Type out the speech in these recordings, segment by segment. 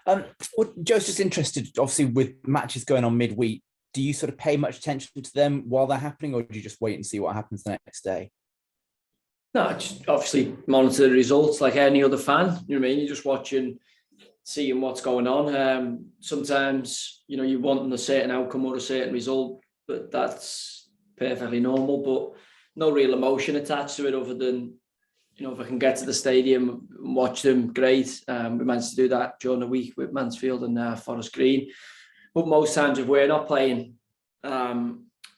Well, Joe's just interested, obviously, with matches going on midweek, do you sort of pay much attention to them while they're happening, or do you just wait and see what happens the next day? No, just obviously monitor the results like any other fan. You know what I mean? You're just watching, seeing what's going on. Sometimes, you want a certain outcome or a certain result, but that's perfectly normal. But no real emotion attached to it other than, if I can get to the stadium and watch them, great. We managed to do that during the week with Mansfield and Forest Green. But most times if we're not playing,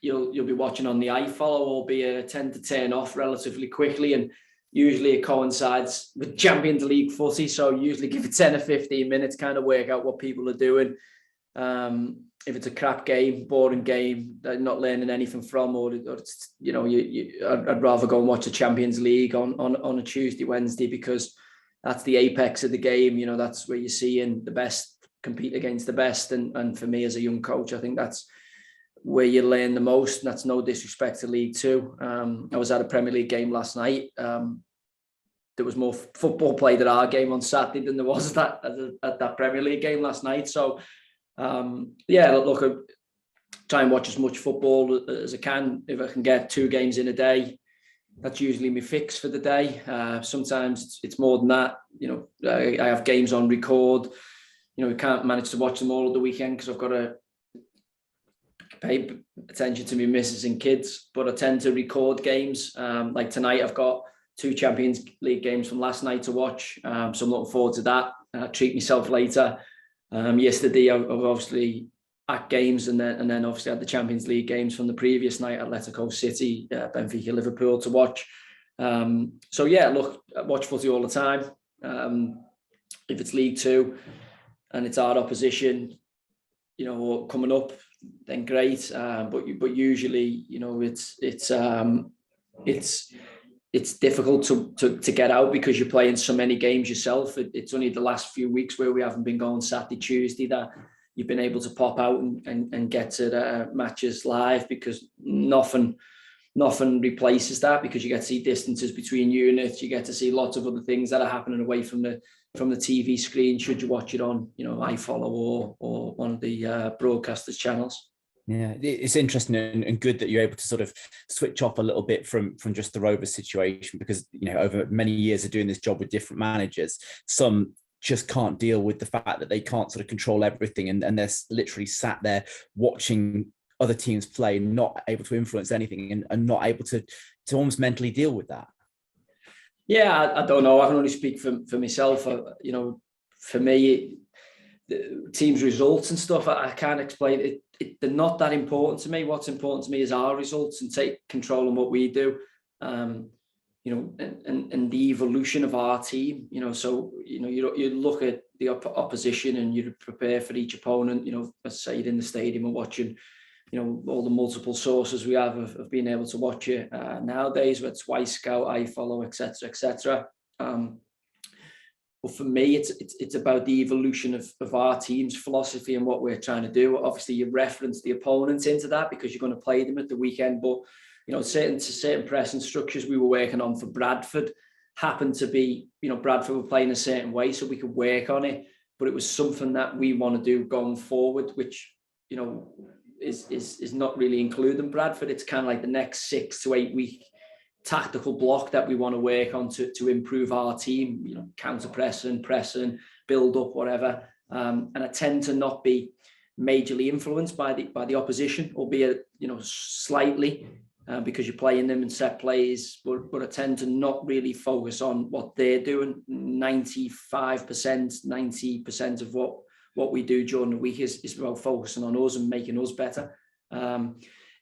you'll be watching on the iFollow, albeit I tend to turn off relatively quickly, and usually it coincides with Champions League footy, so usually give it 10 or 15 minutes, kind of work out what people are doing. If it's a crap game, boring game, not learning anything from, or it's, I'd rather go and watch the Champions League on a Tuesday, Wednesday, because that's the apex of the game. That's where you're seeing the best compete against the best. And for me as a young coach, I think that's where you learn the most. And that's no disrespect to League Two. I was at a Premier League game last night. There was more football played at our game on Saturday than there was at that Premier League game last night. So, look, I try and watch as much football as I can. If I can get 2 games in a day, that's usually my fix for the day. Sometimes it's more than that. I have games on record. We can't manage to watch them all at the weekend because I've got to pay attention to my missus and kids. But I tend to record games. Like tonight, I've got 2 Champions League games from last night to watch. So I'm looking forward to that. Treat myself later. Yesterday, I was obviously at games and then obviously had the Champions League games from the previous night, Atletico City, Benfica, Liverpool to watch. Look, I watch footy all the time. If it's League Two and it's our opposition, coming up, then great. But usually, it's difficult to get out because you're playing so many games yourself. It's only the last few weeks where we haven't been going Saturday, Tuesday that you've been able to pop out and get to the matches live, because nothing replaces that, because you get to see distances between units. You get to see lots of other things that are happening away from the TV screen, should you watch it on, iFollow or one of the broadcasters' channels. Yeah, it's interesting and good that you're able to sort of switch off a little bit from just the Rovers situation, because, over many years of doing this job with different managers, some just can't deal with the fact that they can't sort of control everything, and they're literally sat there watching other teams play, not able to influence anything and not able to almost mentally deal with that. Yeah, I don't know. I can only speak for myself. For me, the team's results and stuff, I can't explain it. They're not that important to me. What's important to me is our results and take control of what we do. And the evolution of our team. So you look at the opposition and you prepare for each opponent. Let's say you're in the stadium and watching, all the multiple sources we have of being able to watch it nowadays, whether it's Scout, iFollow, etc. But for me, it's about the evolution of our team's philosophy and what we're trying to do. Obviously, you reference the opponents into that because you're going to play them at the weekend. But certain pressing structures we were working on for Bradford happened to be, Bradford were playing a certain way, so we could work on it. But it was something that we want to do going forward, which is not really including Bradford. It's kind of like the next 6 to 8 week tactical block that we want to work on to improve our team, counter pressing, build up, whatever. And I tend to not be majorly influenced by the opposition, albeit, slightly, because you're playing them in set plays, but I tend to not really focus on what they're doing. 90% of what we do during the week is about focusing on us and making us better.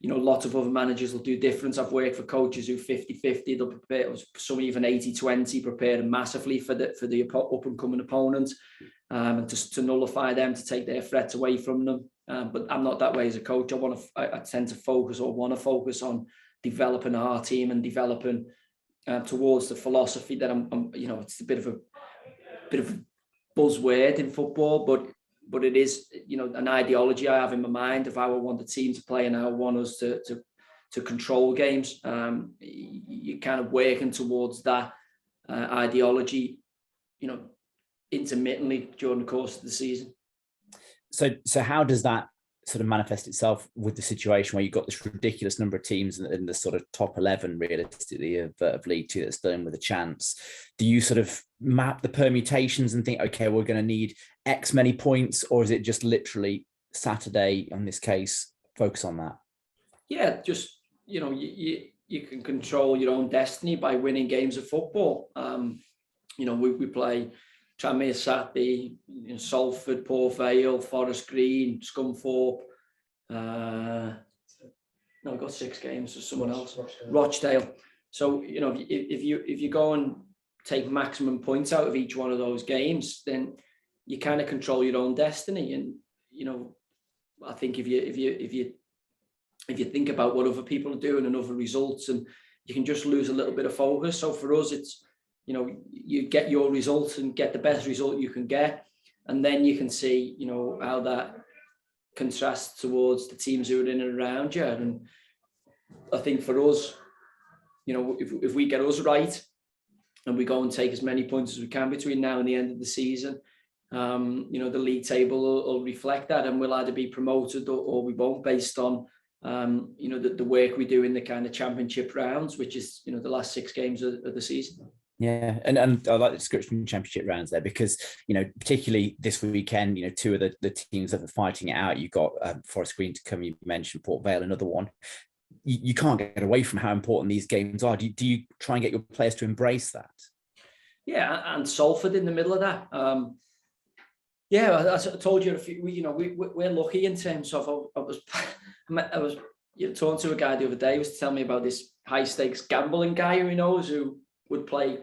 Lots of other managers will do different. I've worked for coaches who 50-50, they'll prepare, some even 80-20, prepare massively for the up and coming opponent, and to nullify them, to take their threats away from them. But I'm not that way as a coach. I tend to focus on developing our team and developing towards the philosophy that I'm it's a bit of a buzzword in football, but it is, an ideology I have in my mind of how I want the team to play and how I want us to control games. You're kind of working towards that ideology, intermittently during the course of the season. So how does that sort of manifest itself with the situation where you've got this ridiculous number of teams in the sort of top 11 realistically of League Two that's still in with a chance? Do you sort of map the permutations and think, okay, we're going to need X many points, or is it just literally Saturday in this case, focus on that? Yeah, just, you know, you can control your own destiny by winning games of football. You know, we play Tranmere Saturday, you know, Salford, Port Vale, Forest Green, Scunthorpe. No, I got 6 games for someone else. Rochdale. So, you know, if you go and take maximum points out of each one of those games, then you kind of control your own destiny. And, you know, I think if you think about what other people are doing and other results, and you can just lose a little bit of focus. So for us, it's, you know, you get your results and get the best result you can get. And then you can see, you know, how that contrasts towards the teams who are in and around you. And I think for us, you know, if we get us right and we go and take as many points as we can between now and the end of the season, you know, the league table will reflect that, and we'll either be promoted or we won't, based on, you know, the work we do in the kind of championship rounds, which is, you know, the last 6 games of the season. Yeah, and I like the description championship rounds there, because, you know, particularly this weekend, you know, 2 of the teams that are fighting it out. You've got Forest Green to come. You mentioned Port Vale, another one. You can't get away from how important these games are. Do you try and get your players to embrace that? Yeah, and Salford in the middle of that. Yeah, I told you, you know, we're lucky in terms of, I was you know, talking to a guy the other day who was telling me about this high stakes gambling guy who he knows, who would play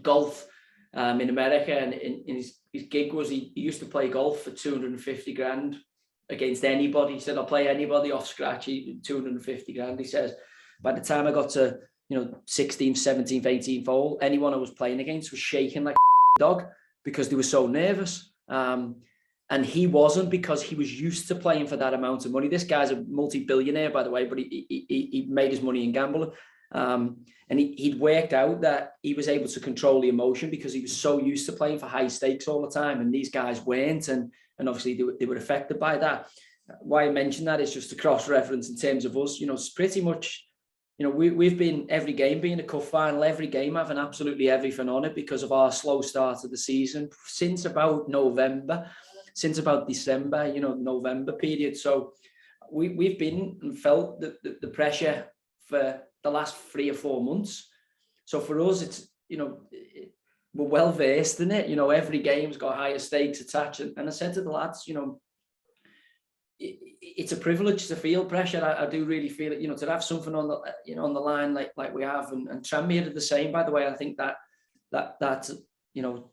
golf in America, and his gig was he used to play golf for 250 grand against anybody. He said, I'll play anybody off scratch, 250 grand. He says, by the time I got to, you know, 16th, 17th, 18th hole, anyone I was playing against was shaking like a dog because they were so nervous. And he wasn't, because he was used to playing for that amount of money. This guy's a multi-billionaire, by the way, but he made his money in gambling. And he'd worked out that he was able to control the emotion because he was so used to playing for high stakes all the time, and these guys weren't, and obviously they were affected by that. Why I mention that is just to cross-reference in terms of us. You know, it's pretty much, you know, we've been, every game being a cup final, every game having absolutely everything on it because of our slow start of the season since about November, since about December, you know, November period. So we've been and felt the pressure for the last 3 or 4 months. So for us, it's, you know, we're well versed in it. You know, every game's got higher stakes attached. And I said to the lads, you know, it's a privilege to feel pressure. I do really feel it, you know, to have something on the, you know, on the line like we have, and Tranmere did the same, by the way. I think that you know,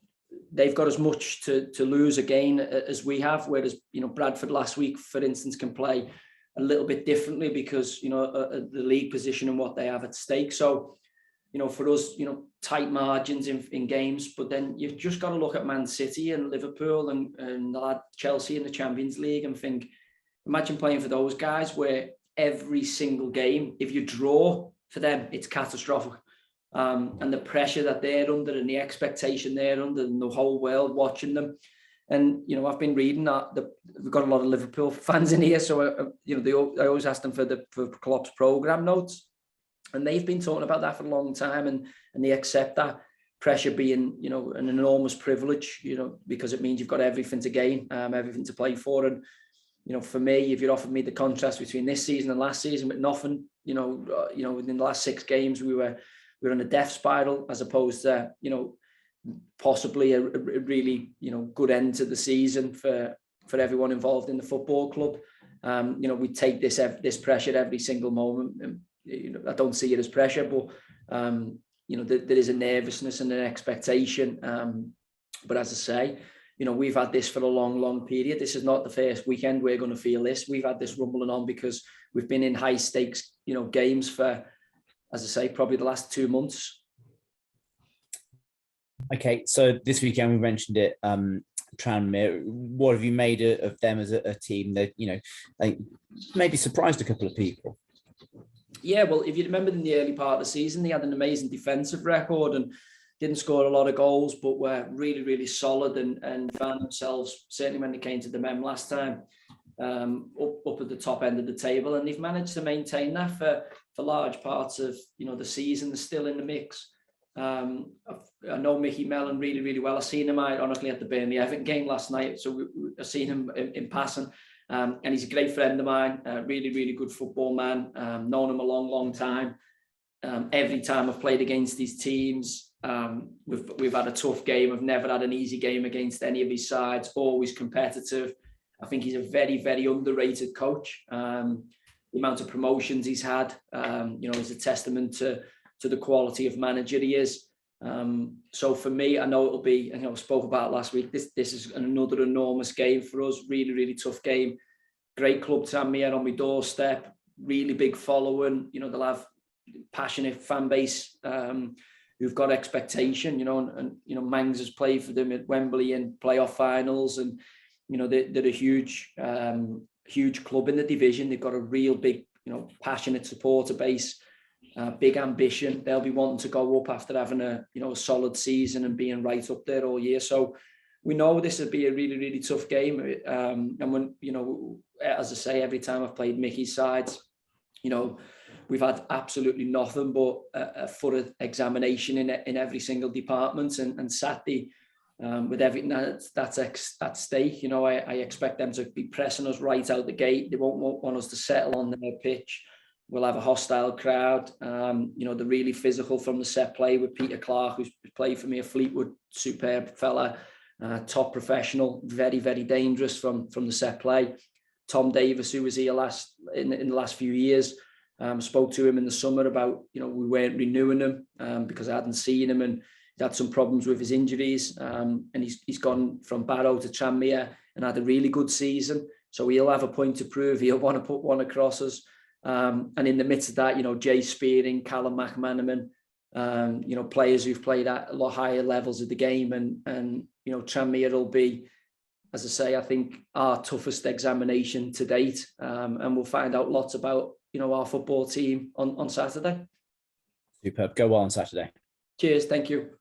they've got as much to lose again as we have, whereas, you know, Bradford last week, for instance, can play a little bit differently because, you know, the league position and what they have at stake. So, you know, for us, you know, tight margins in games, but then you've just got to look at Man City and Liverpool and the lad Chelsea in the Champions League and think, imagine playing for those guys where every single game, if you draw for them, it's catastrophic. And the pressure that they're under and the expectation they're under, and the whole world watching them. And, you know, I've been reading that we've got a lot of Liverpool fans in here. So, you know, I always ask them for Klopp's programme notes. And they've been talking about that for a long time. And they accept that pressure being, you know, an enormous privilege, you know, because it means you've got everything to gain, everything to play for. And, you know, for me, if you'd offered me the contrast between this season and last season with nothing, you know, within the last 6 games, we were on a death spiral, as opposed to, you know, possibly a really, you know, good end to the season for everyone involved in the football club. You know, we take this pressure every single moment. And, you know, I don't see it as pressure, but you know, there is a nervousness and an expectation. But as I say, you know, we've had this for a long period. This is not the first weekend we're going to feel this. We've had this rumbling on because we've been in high stakes, you know, games for, as I say, probably the last 2 months. Okay, so this weekend we mentioned it, Tranmere. What have you made of them as a team that, you know, like maybe surprised a couple of people? Yeah, well, if you remember in the early part of the season, they had an amazing defensive record, and didn't score a lot of goals, but were really, really solid and found themselves, certainly when they came to the Mem last time, up at the top end of the table. And they've managed to maintain that for large parts of, the season. They're still in the mix. I know Mickey Mellon really, really well. I've seen him, ironically, at the Burnley Everton game last night. So I've seen him in passing. And he's a great friend of mine, really, really good football man. Known him a long, long time. Every time I've played against these teams, we've had a tough game. I've never had an easy game against any of his sides, always competitive. I think he's a very, very underrated coach. The amount of promotions he's had, is a testament to the quality of manager he is. So for me, I know it'll be, I spoke about it last week, this is another enormous game for us, really, really tough game. Great club, Tranmere, on my doorstep, really big following. They'll have passionate fan base who've got expectation, and Mangs has played for them at Wembley in playoff finals, and they're a huge club in the division. They've got a real big, passionate supporter base, big ambition. They'll be wanting to go up after having a solid season and being right up there all year. So we know this will be a really, really tough game. And when, as I say, every time I've played Mickey's sides, we've had absolutely nothing but a thorough examination in every single department. And Saturday, with everything that's at stake, I expect them to be pressing us right out the gate. They won't want us to settle on their pitch. We'll have a hostile crowd. They're really physical from the set play with Peter Clark, who's played for me at Fleetwood, superb fella, top professional, very, very dangerous from the set play. Tom Davis, who was here in the last few years, spoke to him in the summer about, we weren't renewing him because I hadn't seen him, and he had some problems with his injuries. And he's gone from Barrow to Tranmere and had a really good season. So he'll have a point to prove. He'll want to put one across us. And in the midst of that, Jay Spearing, Callum McManaman, players who've played at a lot higher levels of the game, and Tranmere will be, as I say, I think our toughest examination to date, and we'll find out lots about our football team on Saturday. Superb. Go well on Saturday. Cheers. Thank you.